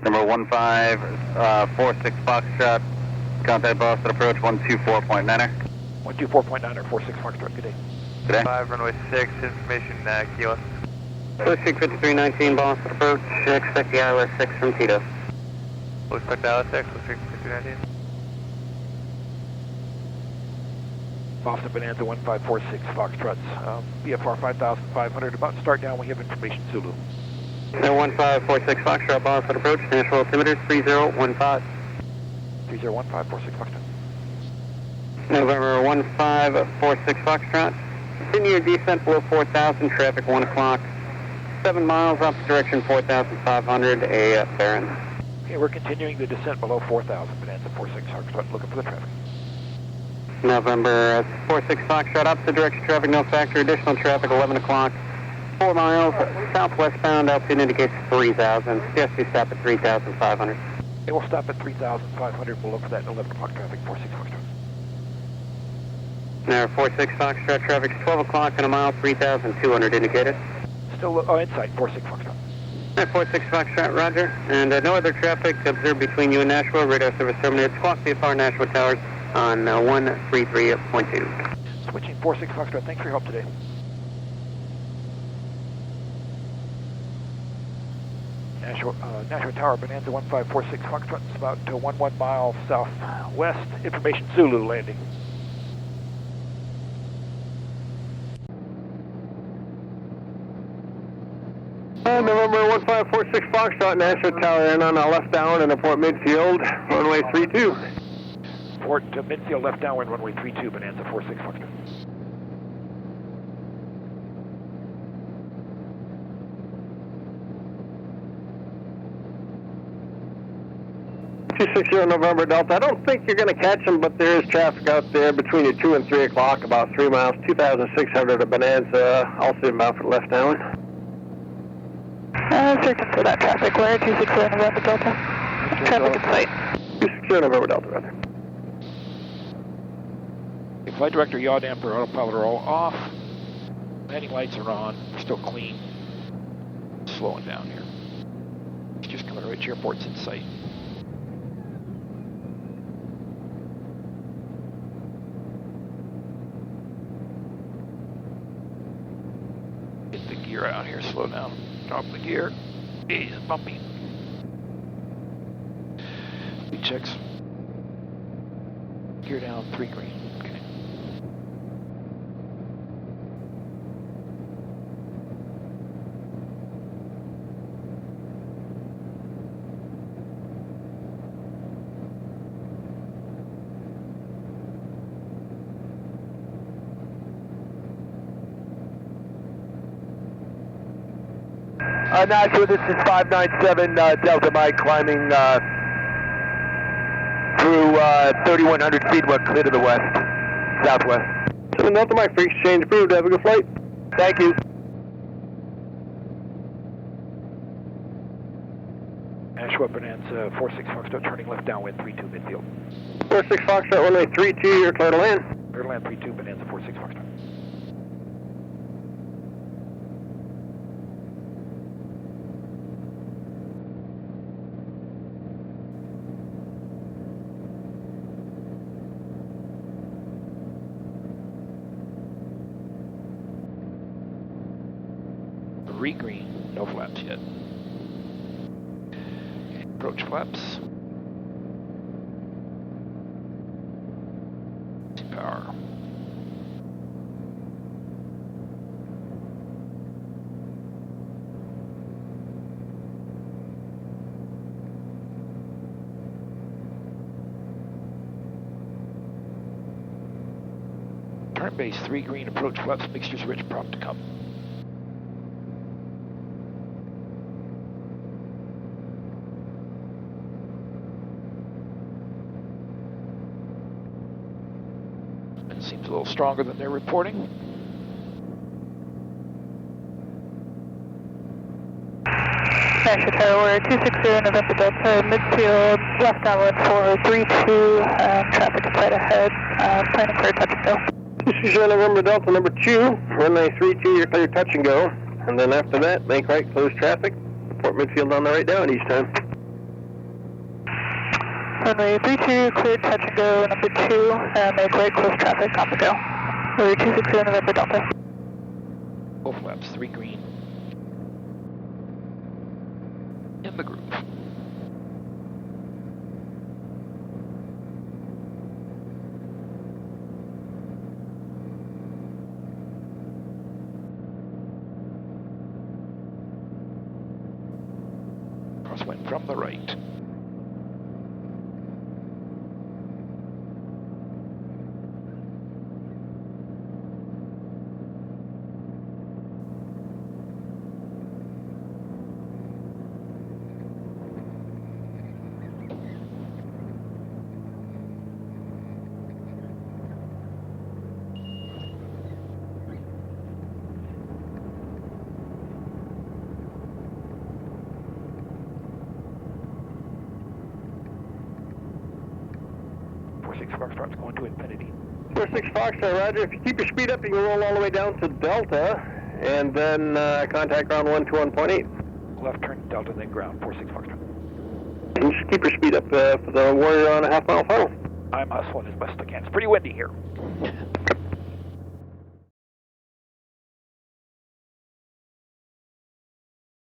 Number 1546 Foxtrot, contact Boston approach 124.9er. 124.9er, 46 Foxtrot, good day. Good day. 5 runway 6, information Key West. 5319 Boston approach, expect the ILS 6 from Tito. We'll expect ILS 6, 5319. Boston Bonanza 1546 Foxtrots, BFR 5500, about to start down, we have information Zulu. No 1546 Foxtrot, Boston approach, Nashua altimeter 3015. 3015, 46 Foxtrot. November 1546 Foxtrot, continue your descent below 4000, traffic 1 o'clock, 7 miles opposite direction 4500, a Baron. Okay, we're continuing the descent below 4000, Bonanza 46 Foxtrot, looking for the traffic. November 46 Foxtrot, opposite direction traffic, no factor, additional traffic 11 o'clock, 4 miles, southwestbound, altitude indicates 3000, suggest you stop at 3500. Okay, we'll stop at 3500, we'll look for that 11 o'clock traffic, 46 Foxtrot. Now 46 Foxtrot, traffic's 12 o'clock and a mile, 3200 indicated. Still, inside, 46 Foxtrot. 46 Foxtrot, roger, and no other traffic observed between you and Nashua, radar service terminated, squawk VFR Nashua Towers on 133.2. Switching 46 Foxtrot, thanks for your help today. Nashua Tower, Bonanza 1546 Foxtrot, it's about 11 miles southwest, information Zulu landing. November 1546 Foxtrot, Nashua Tower, in on left downwind and Port Midfield, runway 32. Port to Midfield, left downwind, runway 32, Bonanza 46 Foxtrot. November Delta. I don't think you're going to catch them, but there is traffic out there between 2 and 3 o'clock, about 3 miles, 2,600 of Bonanza, also inbound for left downwind. Searching for that traffic. Where 260 November Delta. Traffic in sight. 260 November Delta, rather. Okay, flight director, yaw damper, autopilot are all off. Landing lights are on. We're still clean. Slowing down here. It's just coming right to your ports in sight. Get the gear out here. Slow down. Drop the gear. It's bumpy. Speed checks. Gear down, 3 green. Okay. Nashua, this is 597 Delta Mike climbing through 3,100 feet, we're clear to the west, southwest. 7 Delta Mike, for exchange approved, have a good flight. Thank you. Nashua Bonanza 46 Foxtrot, turning left downwind 32 midfield. 46 Foxtrot, runway 32, you're clear to land. Clear to land 32 Bonanza 46 Foxtrot. Green, no flaps yet. Approach flaps. Power. Turn base 3 green, approach flaps, mixtures rich, prompt to come. Seems a little stronger than they're reporting. Nashua Tower, 260 November Delta, midfield, left downwind 432, traffic is right ahead, planning for a touch and go. 260 November Delta, number 2, runway 32, you're clear touch and go. And then after that, make right, close traffic, Port Midfield on the right down each time. Runway 32, cleared touch and go, number 2, and make right close traffic on the go. Runway 260 November Delta. Both flaps, 3 green. In the groove. Crosswind from the right. Foxtrot's going to infinity. 46 Foxtrot, roger. If you keep your speed up, you can roll all the way down to Delta, and then contact ground 121.8. Left turn Delta, then ground, 46 Foxtrot. And just keep your speed up for the Warrior on a half-mile final. I'm hustling as best I can. It's pretty windy here.